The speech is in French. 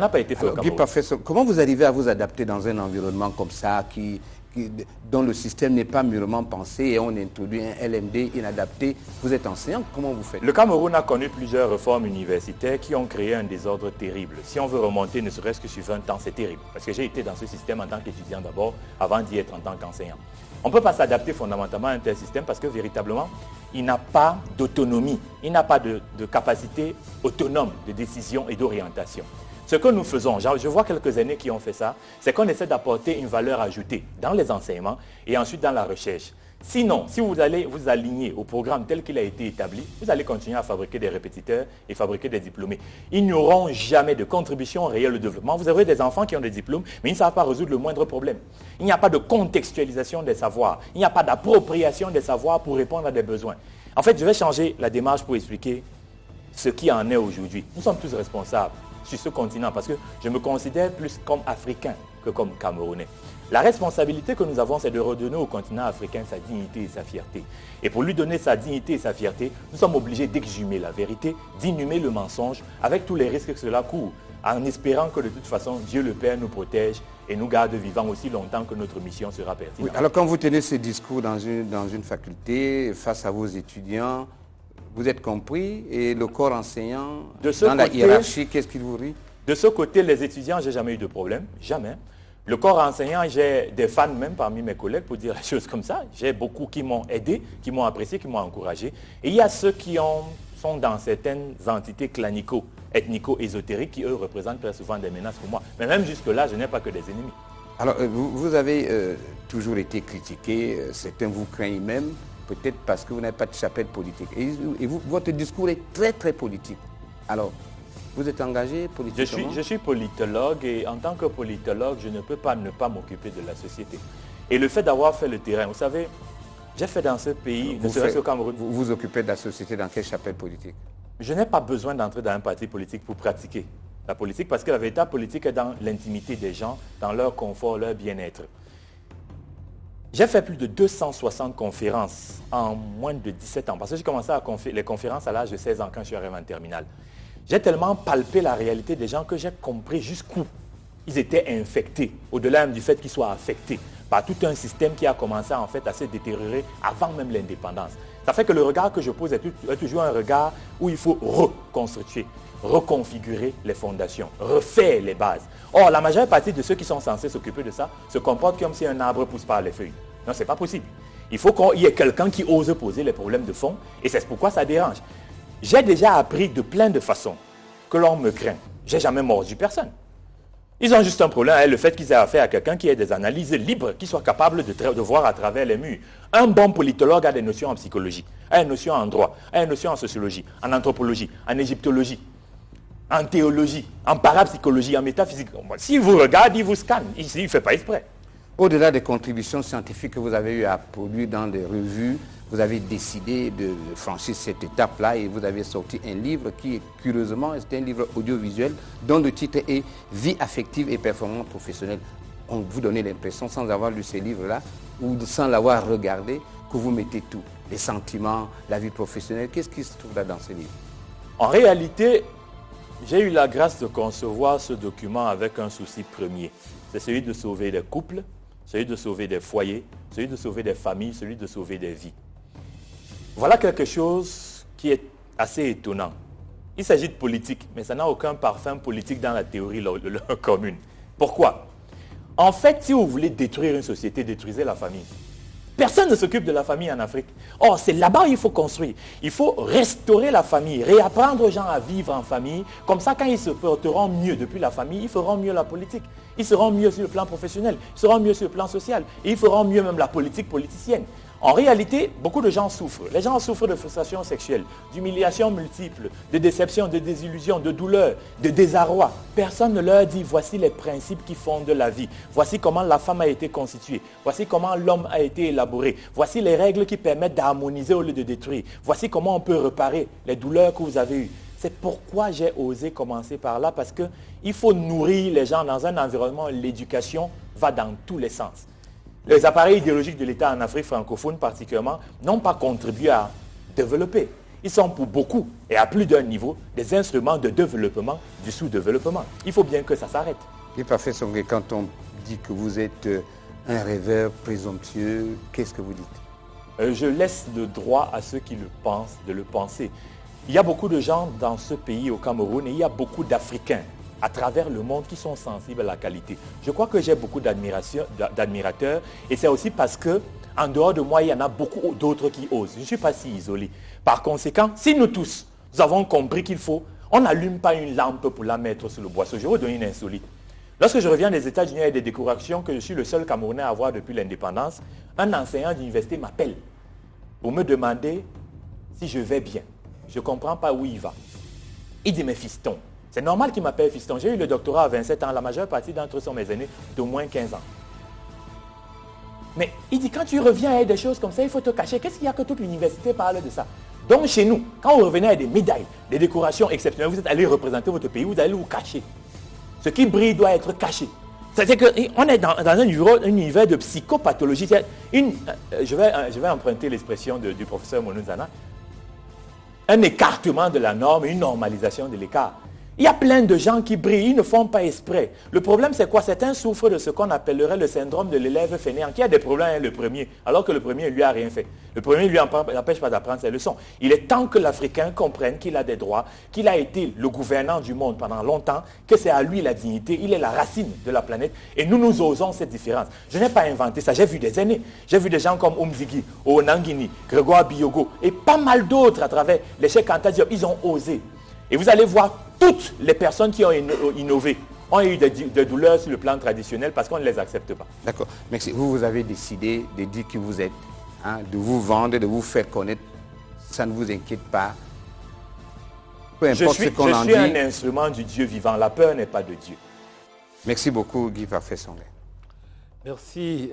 n'a pas été fait au Alors, Guy Cameroun. Professeur, comment vous arrivez à vous adapter dans un environnement comme ça, dont le système n'est pas mûrement pensé et on introduit un LMD inadapté? Vous êtes enseignant, comment vous faites? Le Cameroun a connu plusieurs réformes universitaires qui ont créé un désordre terrible. Si on veut remonter ne serait-ce que sur 20 ans, c'est terrible. Parce que j'ai été dans ce système en tant qu'étudiant d'abord, avant d'y être en tant qu'enseignant. On ne peut pas s'adapter fondamentalement à un tel système parce que véritablement, il n'a pas d'autonomie, il n'a pas de capacité autonome de décision et d'orientation. Ce que nous faisons, je vois quelques années qui ont fait ça, c'est qu'on essaie d'apporter une valeur ajoutée dans les enseignements et ensuite dans la recherche. Sinon, si vous allez vous aligner au programme tel qu'il a été établi, vous allez continuer à fabriquer des répétiteurs et fabriquer des diplômés. Ils n'auront jamais de contribution réelle au développement. Vous aurez des enfants qui ont des diplômes, mais ils ne savent pas résoudre le moindre problème. Il n'y a pas de contextualisation des savoirs. Il n'y a pas d'appropriation des savoirs pour répondre à des besoins. En fait, je vais changer la démarche pour expliquer ce qui en est aujourd'hui. Nous sommes tous responsables sur ce continent parce que je me considère plus comme Africain que comme Camerounais. La responsabilité que nous avons, c'est de redonner au continent africain sa dignité et sa fierté. Et pour lui donner sa dignité et sa fierté, nous sommes obligés d'exhumer la vérité, d'inhumer le mensonge, avec tous les risques que cela court, en espérant que de toute façon, Dieu le Père nous protège et nous garde vivants aussi longtemps que notre mission sera pertinente. Oui, alors quand vous tenez ce discours dans une faculté, face à vos étudiants, vous êtes compris et le corps enseignant, dans la hiérarchie, qu'est-ce qu'il vous rit? De ce côté, les étudiants, je n'ai jamais eu de problème, jamais. Le corps enseignant, j'ai des fans même parmi mes collègues pour dire les choses comme ça. J'ai beaucoup qui m'ont aidé, qui m'ont apprécié, qui m'ont encouragé. Et il y a ceux qui sont dans certaines entités clanico, ethnico-ésotériques qui, eux, représentent très souvent des menaces pour moi. Mais même jusque-là, je n'ai pas que des ennemis. Alors, vous avez toujours été critiqué, certains vous craignent même, peut-être parce que vous n'avez pas de chapelle politique. Et votre discours est très, très politique. Alors, vous êtes engagé politiquement? Je suis politologue et en tant que politologue, je ne peux pas ne pas m'occuper de la société. Et le fait d'avoir fait le terrain, vous savez, j'ai fait dans ce pays, ne serait-ce qu'au Cameroun. Vous vous occupez de la société dans quelle chapelle politique? Je n'ai pas besoin d'entrer dans un parti politique pour pratiquer la politique parce que la véritable politique est dans l'intimité des gens, dans leur confort, leur bien-être. J'ai fait plus de 260 conférences en moins de 17 ans parce que j'ai commencé les conférences à l'âge de 16 ans quand je suis arrivé en terminale. J'ai tellement palpé la réalité des gens que j'ai compris jusqu'où ils étaient infectés, au-delà même du fait qu'ils soient affectés par tout un système qui a commencé en fait à se détériorer avant même l'indépendance. Ça fait que le regard que je pose est toujours un regard où il faut reconstruire, reconfigurer les fondations, refaire les bases. Or, la majeure partie de ceux qui sont censés s'occuper de ça se comportent comme si un arbre pousse par les feuilles. Non, ce n'est pas possible. Il faut qu'il y ait quelqu'un qui ose poser les problèmes de fond et c'est pourquoi ça dérange. J'ai déjà appris de plein de façons que l'on me craint. Je n'ai jamais mordu personne. Ils ont juste un problème avec le fait qu'ils aient affaire à quelqu'un qui ait des analyses libres, qui soit capable de voir à travers les murs. Un bon politologue a des notions en psychologie, a des notions en droit, a des notions en sociologie, en anthropologie, en égyptologie, en théologie, en parapsychologie, en métaphysique. S'il vous regarde, il vous scanne. Il ne fait pas exprès. Au-delà des contributions scientifiques que vous avez eu à produire dans des revues, vous avez décidé de franchir cette étape-là et vous avez sorti un livre qui est curieusement, c'est un livre audiovisuel dont le titre est « Vie affective et performance professionnelle ». On vous donne l'impression, sans avoir lu ce livre-là ou sans l'avoir regardé, que vous mettez tout, les sentiments, la vie professionnelle. Qu'est-ce qui se trouve là dans ce livre? En réalité, j'ai eu la grâce de concevoir ce document avec un souci premier. C'est celui de sauver des couples, celui de sauver des foyers, celui de sauver des familles, celui de sauver des vies. Voilà quelque chose qui est assez étonnant. Il s'agit de politique, mais ça n'a aucun parfum politique dans la théorie commune. Pourquoi? En fait, si vous voulez détruire une société, détruisez la famille. Personne ne s'occupe de la famille en Afrique. Or, c'est là-bas qu'il faut construire. Il faut restaurer la famille, réapprendre aux gens à vivre en famille. Comme ça, quand ils se porteront mieux depuis la famille, ils feront mieux la politique. Ils seront mieux sur le plan professionnel, ils seront mieux sur le plan social. Et ils feront mieux même la politique politicienne. En réalité, beaucoup de gens souffrent. Les gens souffrent de frustration sexuelle, d'humiliations multiples, de déception, de désillusion, de douleur, de désarroi. Personne ne leur dit voici les principes qui fondent la vie. Voici comment la femme a été constituée. Voici comment l'homme a été élaboré. Voici les règles qui permettent d'harmoniser au lieu de détruire. Voici comment on peut réparer les douleurs que vous avez eues. C'est pourquoi j'ai osé commencer par là, parce qu'il faut nourrir les gens dans un environnement où l'éducation va dans tous les sens. Les appareils idéologiques de l'État en Afrique francophone particulièrement n'ont pas contribué à développer. Ils sont pour beaucoup, et à plus d'un niveau, des instruments de développement, du sous-développement. Il faut bien que ça s'arrête. Et parfait, Songhé, quand on dit que vous êtes un rêveur présomptueux, qu'est-ce que vous dites? Je laisse le droit à ceux qui le pensent de le penser. Il y a beaucoup de gens dans ce pays, au Cameroun, et il y a beaucoup d'Africains à travers le monde qui sont sensibles à la qualité. Je crois que j'ai beaucoup d'admirateurs, et c'est aussi parce que en dehors de moi, il y en a beaucoup d'autres qui osent. Je ne suis pas si isolé. Par conséquent, si nous tous, nous avons compris qu'il faut, on n'allume pas une lampe pour la mettre sur le boisseau. Je vais vous donner une insolite. Lorsque je reviens des États-Unis, il y a des décorations que je suis le seul Camerounais à avoir depuis l'indépendance. Un enseignant d'université m'appelle pour me demander si je vais bien. Je ne comprends pas où il va. Il dit, mais fiston, c'est normal qu'il m'appelle fiston. J'ai eu le doctorat à 27 ans. La majeure partie d'entre eux sont mes aînés d'au moins 15 ans. Mais il dit, quand tu reviens avec des choses comme ça, il faut te cacher. Qu'est-ce qu'il y a que toute l'université parle de ça? Donc chez nous, quand vous revenez avec des médailles, des décorations exceptionnelles, vous êtes allé représenter votre pays, vous allez vous cacher. Ce qui brille doit être caché. C'est-à-dire qu'on est dans un univers de psychopathologie. Je vais emprunter l'expression du professeur Monunzana. Un écartement de la norme, une normalisation de l'écart. Il y a plein de gens qui brillent, ils ne font pas exprès. Le problème, c'est quoi? Certains souffrent de ce qu'on appellerait le syndrome de l'élève fainéant, qui a des problèmes avec le premier, alors que le premier lui a rien fait. Le premier ne lui empêche pas d'apprendre ses leçons. Il est temps que l'Africain comprenne qu'il a des droits, qu'il a été le gouvernant du monde pendant longtemps, que c'est à lui la dignité, il est la racine de la planète, et nous osons cette différence. Je n'ai pas inventé ça, j'ai vu des aînés. J'ai vu des gens comme Omzigi, Onangini, Grégoire Biyogo, et pas mal d'autres à travers les Cheikh Anta Diop. Ils ont osé. Et vous allez voir, toutes les personnes qui ont innové ont eu des douleurs sur le plan traditionnel parce qu'on ne les accepte pas. D'accord. Merci. Vous avez décidé de dire qui vous êtes, hein, de vous vendre, de vous faire connaître. Ça ne vous inquiète pas. Peu importe ce qu'on en dit. Je suis un instrument du Dieu vivant. La peur n'est pas de Dieu. Merci beaucoup, Guy Parfait Songhé. Merci.